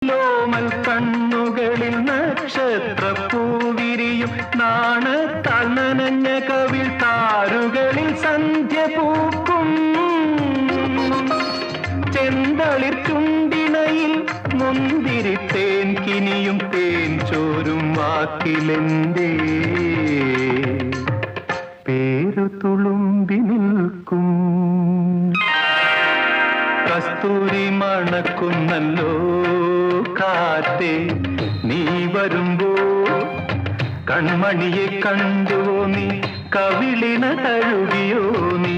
ലോമൽ കണ്ണുകളിൽ നക്ഷത്രപ്പൂവിരിയും നാണത്താൽ നനഞ്ഞ കവിൾ താരുകളിൽ സന്ധ്യ പൂക്കും ചെന്തളിർ ചുണ്ടിണയിൽ മുന്തിരി തേൻ കിനിയും തേൻ ചോരും വാക്കിലെന്തേ പേരു തുളുമ്പി നിൽക്കും കസ്തൂരി മണക്കുന്നല്ലോ കാറ്റേ നീ വരുമ്പോ കൺമണിയെ കണ്ടുവോ നീ കവിളിന തഴുകിയോ നീ